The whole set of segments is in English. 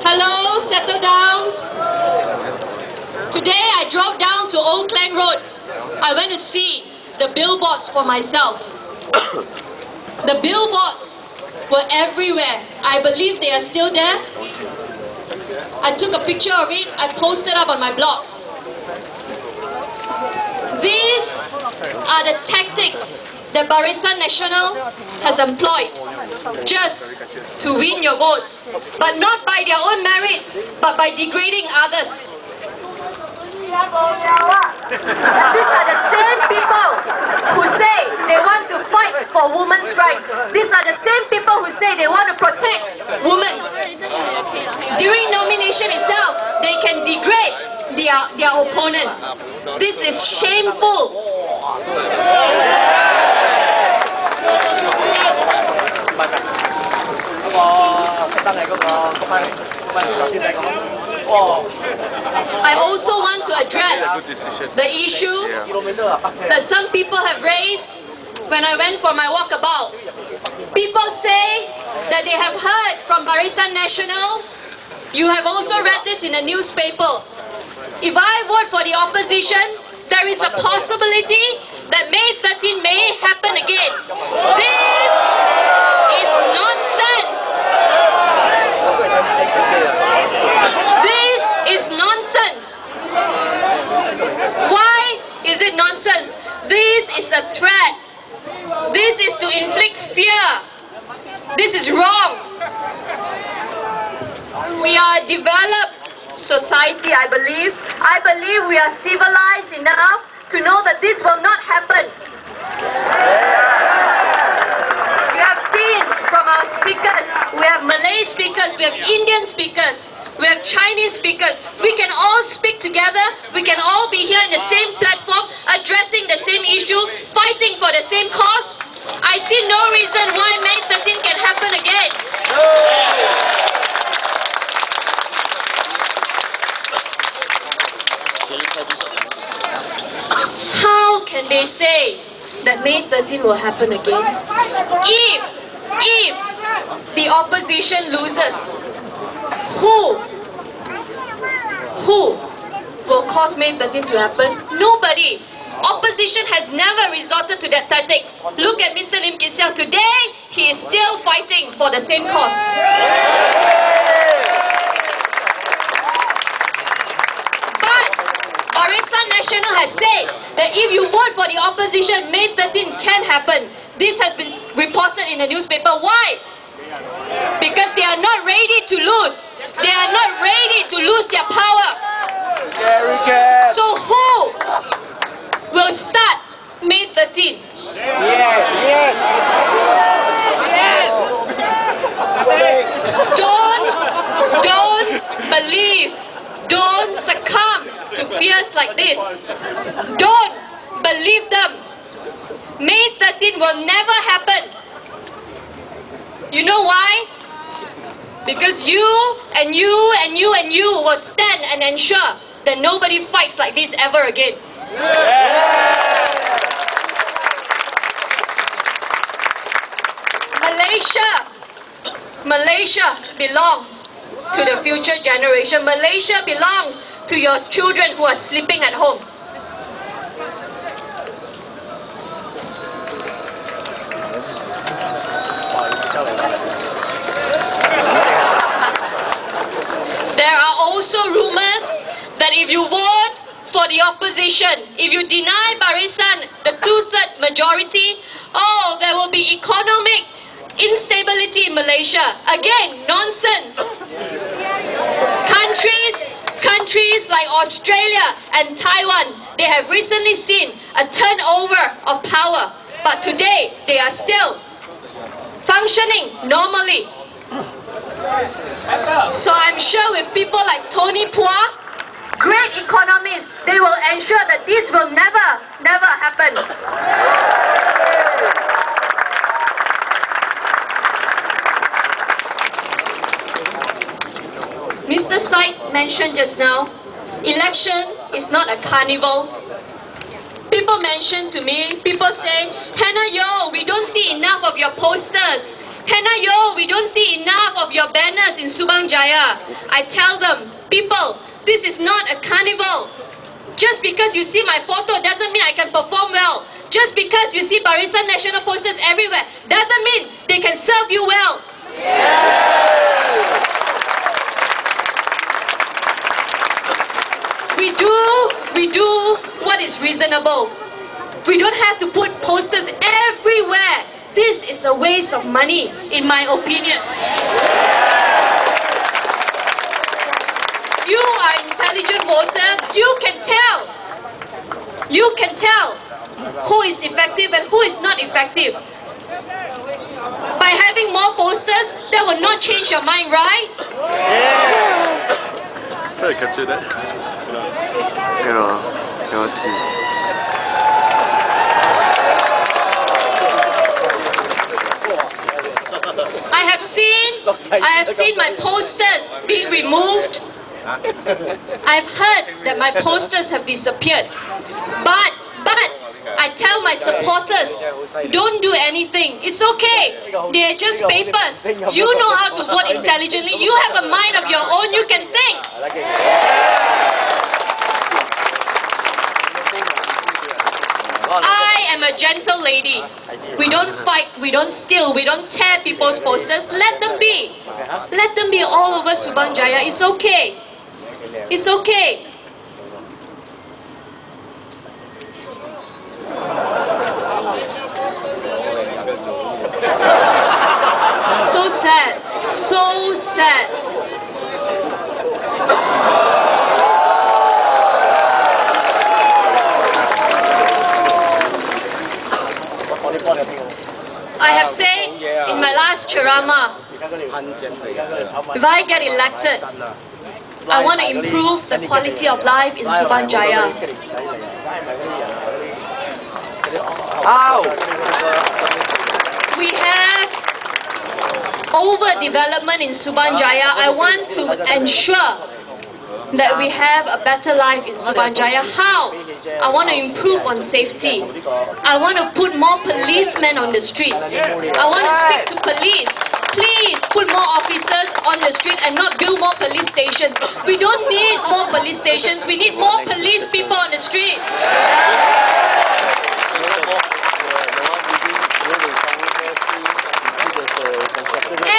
Hello, settle down. Today I drove down to Old Klang Road. I went to see the billboards for myself. The billboards were everywhere. I believe they are still there. I took a picture of it. I posted up on my blog. These are the tactics that Barisan Nasional has employed just to win your votes, but not by their own merits, but by degrading others. And these are the same people who say they want to fight for women's rights. These are the same people who say they want to protect women. During nomination itself, they can degrade their opponent. This is shameful. I also want to address the issue that some people have raised when I went for my walkabout. People say that they have heard from Barisan Nasional. You have also read this in the newspaper. If I vote for the opposition, there is a possibility that May 13 may happen again. This is nonsense. This is nonsense. Why is it nonsense? This is a threat. This is to inflict fear. This is wrong. We are a developed society, I believe. I believe we are civilized enough to know that this will not happen. You have seen from our speakers, we have Malay speakers, we have Indian speakers, we have Chinese speakers. We can all speak together, we can all be here in the same platform, addressing the same issue, fighting for the same cause. I see no reason why May 13 can happen again. How can they say that May 13 will happen again? If the opposition loses, who will cause May 13 to happen? Nobody. Opposition has never resorted to that tactics. Look at Mr. Lim Kit Siang. Today, he is still fighting for the same cause. Barisan Nasional has said that if you vote for the opposition, May 13 can happen. This has been reported in the newspaper. Why? Because they are not ready to lose. They are not ready to lose their power. So who will start May 13? Don't believe. Don't succumb to fears like this. Don't believe them. May 13 will never happen. You know why? Because you and you and you and you will stand and ensure that nobody fights like this ever again. Malaysia belongs to the future generation. Malaysia belongs to your children who are sleeping at home. There are also rumors that if you vote for the opposition, if you deny Barisan the 2/3 majority, there will be economic instability in Malaysia. Again, nonsense. Countries like Australia and Taiwan, they have recently seen a turnover of power, but today they are still functioning normally. So I'm sure with people like Tony Phua, great economists, they will ensure that this will never happen. Mr. Syed mentioned just now, election is not a carnival. People mention to me, people say, Hannah Yeoh, we don't see enough of your posters. Hannah Yeoh, oh, we don't see enough of your banners in Subang Jaya, I tell them, people, this is not a carnival. Just because you see my photo doesn't mean I can perform well. Just because you see Barisan Nasional posters everywhere doesn't mean they can serve you well. We do what is reasonable. We don't have to put posters everywhere. This is a waste of money, in my opinion. You are an intelligent voter. You can tell who is effective and who is not effective. By having more posters, that will not change your mind, right? Try to capture that. I have seen my posters being removed. I've heard that my posters have disappeared. But I tell my supporters, don't do anything. It's okay. They're just papers. You know how to vote intelligently. You have a mind of your own. You can think. I am a gentle lady. We don't fight, we don't steal, we don't tear people's posters. Let them be. Let them be all over Subang Jaya. It's okay. It's okay. So sad. So sad. I have said in my last Ceramah, if I get elected, I want to improve the quality of life in Subang Jaya. We have overdevelopment in Subang Jaya. I want to ensure that we have a better life in Subang Jaya. How? I want to improve on safety. I want to put more policemen on the streets. I want to speak to police. Please put more officers on the street and not build more police stations. We don't need more police stations. We need more police people on the street.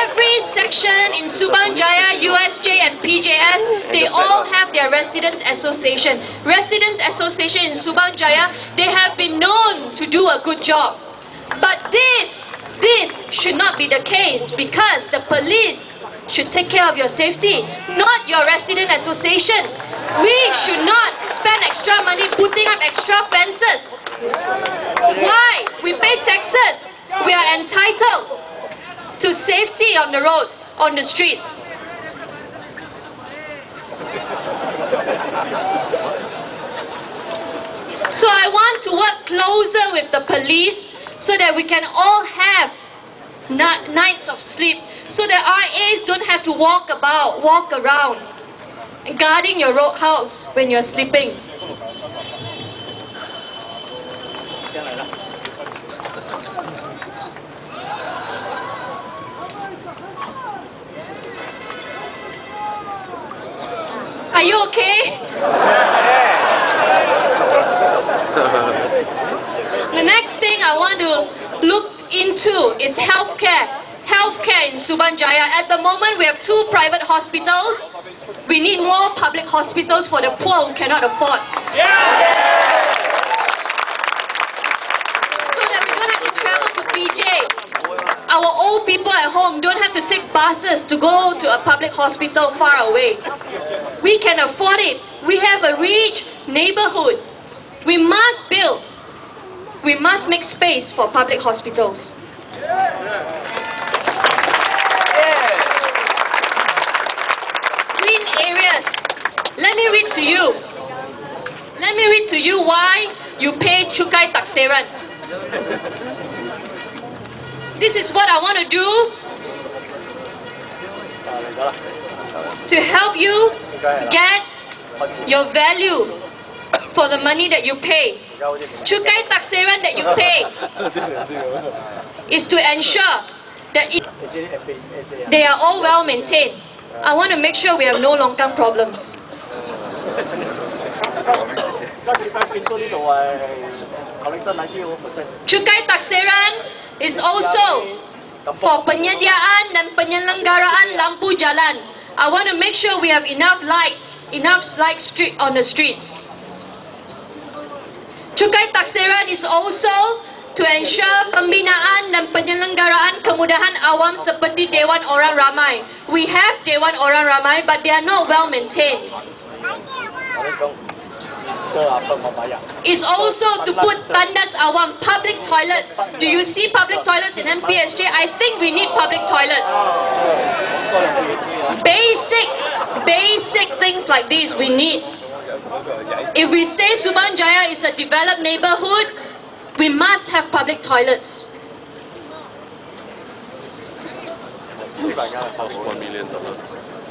Every section in Subang Jaya, USJ and PJS, they all have their residents association. Residents association in Subang Jaya, they have been known to do a good job. But this should not be the case, because the police should take care of your safety, not your resident association. We should not spend extra money putting up extra fences. Why? We pay taxes. We are entitled to safety on the road, on the streets. So I want to work closer with the police so that we can all have nights of sleep, so that RAs don't have to walk around guarding your road house when you're sleeping. Are you okay? The next thing I want to look into is healthcare. Healthcare in Subang Jaya. At the moment, we have 2 private hospitals. We need more public hospitals for the poor who cannot afford. So that we don't have to travel to PJ. Our old people at home don't have to take buses to go to a public hospital far away. We can afford it. We have a rich neighborhood. We must build. We must make space for public hospitals. Green areas. Let me read to you. Let me read to you why you pay cukai takseran. This is what I want to do to help you get your value for the money that you pay. Cukai takseran that you pay is to ensure they are all well maintained. I want to make sure we have no longkang problems. Cukai Taksiran is also for penyediaan dan penyelenggaraan lampu jalan. I want to make sure we have enough lights on the streets. Cukai Taksiran is also to ensure pembinaan dan penyelenggaraan kemudahan awam seperti Dewan Orang Ramai. We have Dewan Orang Ramai, but they are not well maintained. Is also to put tandas awam, public toilets. Do you see public toilets in MPSJ? I think we need public toilets. Basic things like these we need. If we say Subang Jaya is a developed neighborhood, we must have public toilets.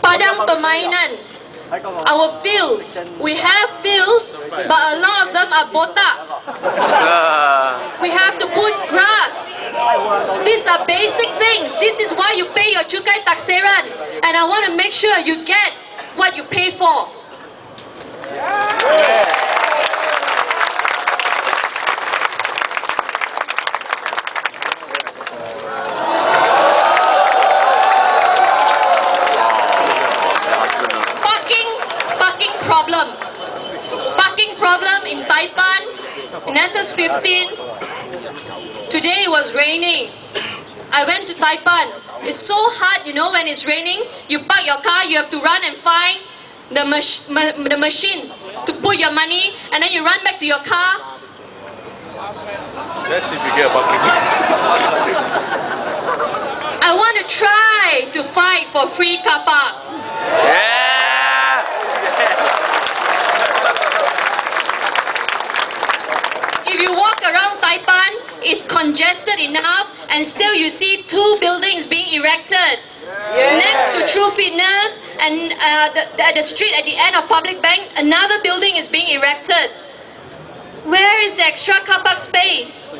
Padang permainan. Our fields, we have fields, but a lot of them are botak. We have to put grass. These are basic things. This is why you pay your Cukai Taksiran. And I want to make sure you get what you pay for. Parking problem in Taipan, in SS15. Today it was raining. I went to Taipan. It's so hard, you know, when it's raining. You park your car, you have to run and find the machine to put your money, and then you run back to your car. That's if you get a parking. I want to try to fight for free car park. Yeah. If you walk around Taipan, it's congested enough, and still you see 2 buildings being erected next to True Fitness, and at the street at the end of Public Bank, another building is being erected. Where is the extra car park space?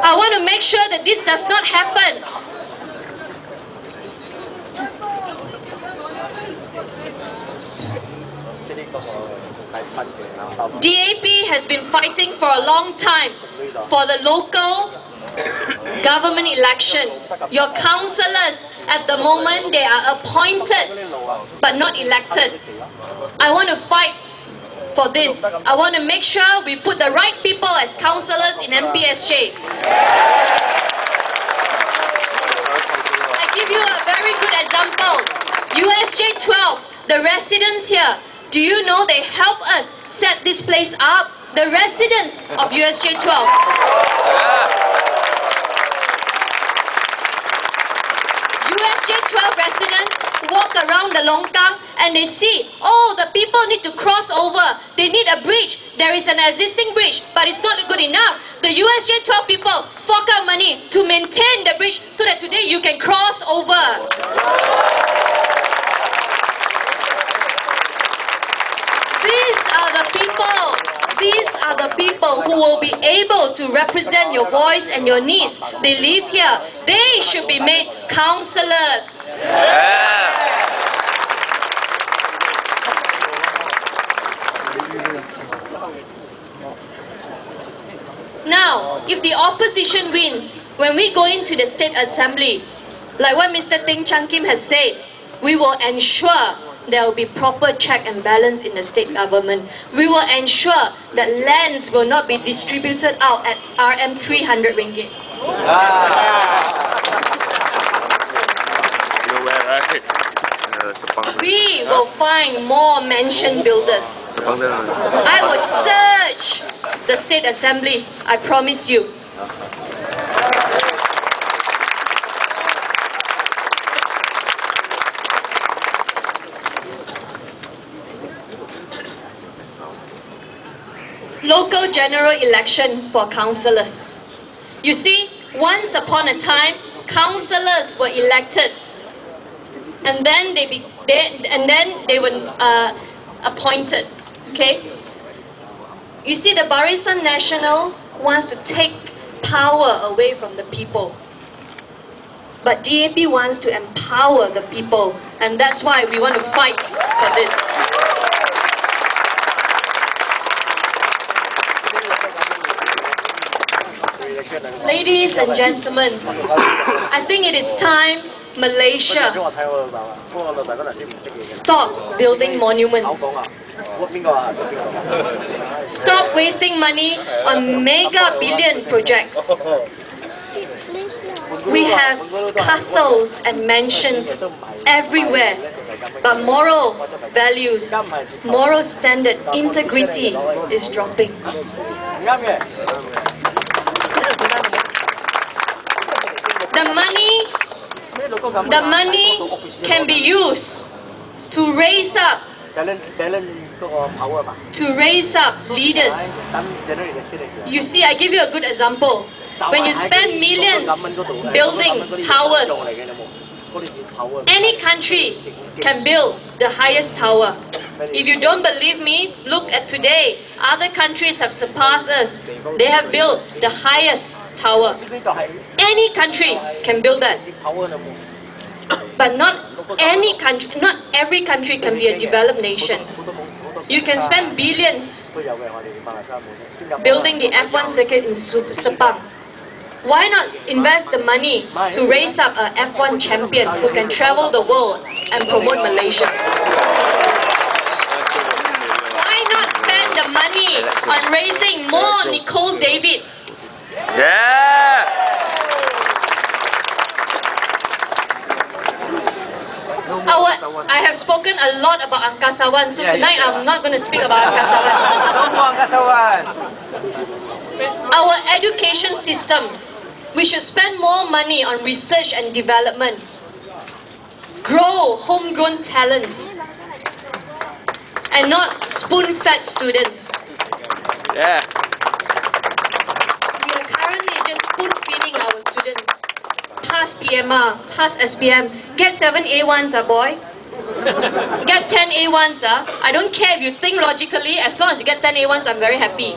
I want to make sure that this does not happen. DAP has been fighting for a long time for the local government election. Your councillors at the moment, they are appointed but not elected. I want to fight for this. I want to make sure we put the right people as councillors in MPSJ. I give you a very good example. USJ 12, the residents here, do you know they help us set this place up? The residents of USJ 12. USJ 12 residents walk around the longkang and they see, oh, the people need to cross over. They need a bridge. There is an existing bridge, but it's not good enough. The USJ 12 people fork out money to maintain the bridge so that today you can cross over. These are the people who will be able to represent your voice and your needs. They live here. They should be made councillors. Now, if the opposition wins, when we go into the State Assembly, like what Mr. Ting Chang Kim has said, we will ensure there will be proper check and balance in the state government. We will ensure that lands will not be distributed out at RM 300 ringgit. You know where, right? We will find more mansion builders. I will search the State Assembly, I promise you. Local general election for councillors. You see, once upon a time, councillors were elected, and then they were appointed. Okay. You see, the Barisan Nasional wants to take power away from the people. But DAP wants to empower the people, and that's why we want to fight for this. Ladies and gentlemen, I think it is time Malaysia stops building monuments. Stop wasting money on mega billion projects. We have castles and mansions everywhere, but moral values, moral standard, integrity is dropping. The money can be used to raise up leaders. You see, I give you a good example. When you spend millions building towers, any country can build the highest tower. If you don't believe me, look at today. Other countries have surpassed us. They have built the highest tower. Any country can build that. But not every country can be a developed nation. You can spend billions building the F1 circuit in Sepang. Why not invest the money to raise up a F1 champion who can travel the world and promote Malaysia? Why not spend the money on raising more Nicole Davids? Yeah! I have spoken a lot about Angkasawan, so tonight I'm not going to speak about Angkasawan. Our education system, we should spend more money on research and development. Grow homegrown talents and not spoon-fed students. Yeah. We are currently just spoon-feeding our students. Pass PMR, pass SPM, get 7 A1s, boy. Get 10 A1s, I don't care if you think logically, as long as you get 10 A1s, I'm very happy.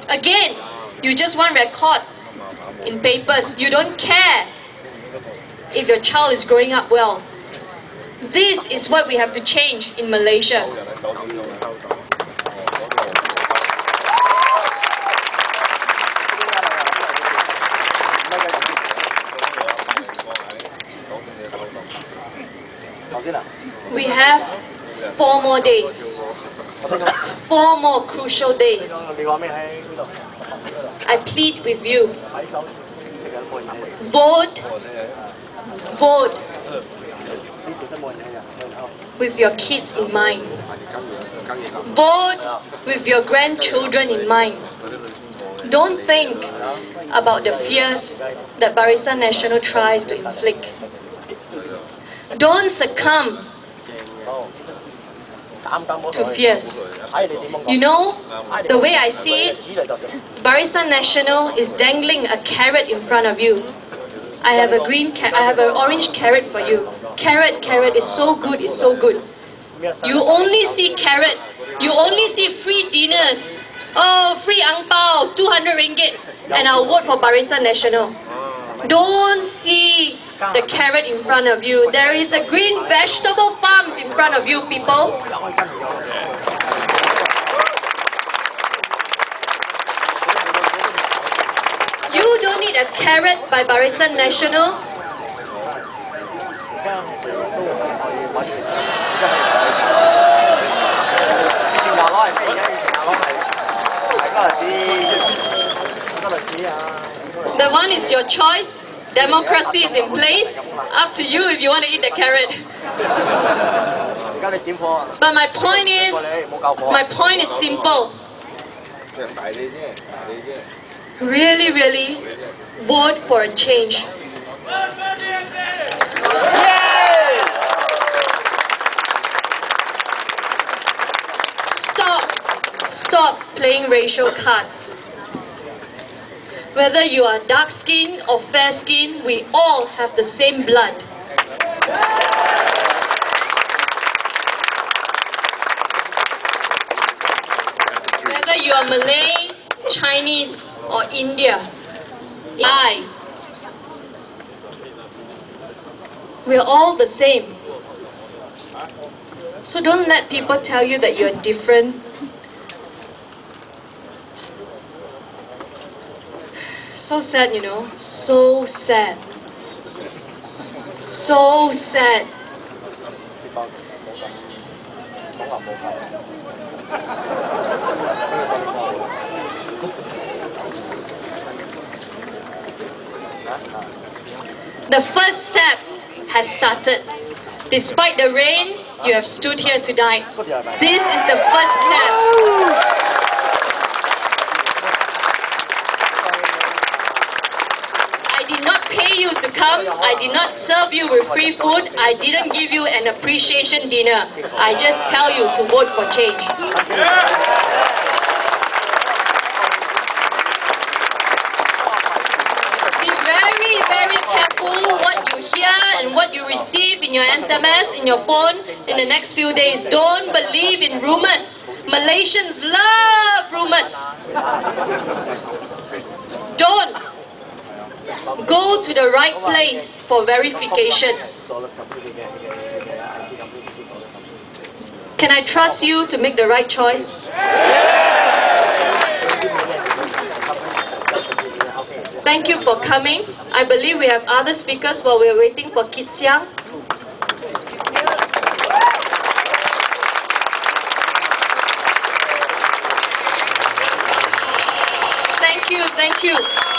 Again, you just want record in papers. You don't care if your child is growing up well. This is what we have to change in Malaysia. We have 4 more days. 4 more crucial days. I plead with you. Vote. Vote. With your kids in mind. Vote with your grandchildren in mind. Don't think about the fears that Barisan Nasional tries to inflict. Don't succumb to fears. You know, the way I see it, Barisan Nasional is dangling a carrot in front of you. I have an orange carrot for you. Carrot is so good, it's so good. You only see carrot. You only see free dinners. Oh, free ang paos, 200 ringgit. And I'll vote for Barisan Nasional. Don't see the carrot in front of you. There is a green vegetable farms in front of you, people. You don't need a carrot by Barisan Nasional. The one is your choice. Democracy is in place. Up to you if you want to eat the carrot. But my point is simple. Really, really vote for a change. Stop playing racial cards. Whether you are dark skinned or fair skinned, we all have the same blood. Whether you are Malay, Chinese or India. We're all the same. So don't let people tell you that you're different. So sad, you know. So sad. So sad. The first step has started. Despite the rain, you have stood here tonight. This is the first step. I did not pay you to come. I did not serve you with free food. I didn't give you an appreciation dinner. I just tell you to vote for change. Very careful what you hear and what you receive in your SMS, in your phone in the next few days. Don't believe in rumors. Malaysians love rumors. Don't. Go to the right place for verification. Can I trust you to make the right choice? Thank you for coming. I believe we have other speakers while we're waiting for Kit Siang. Thank you.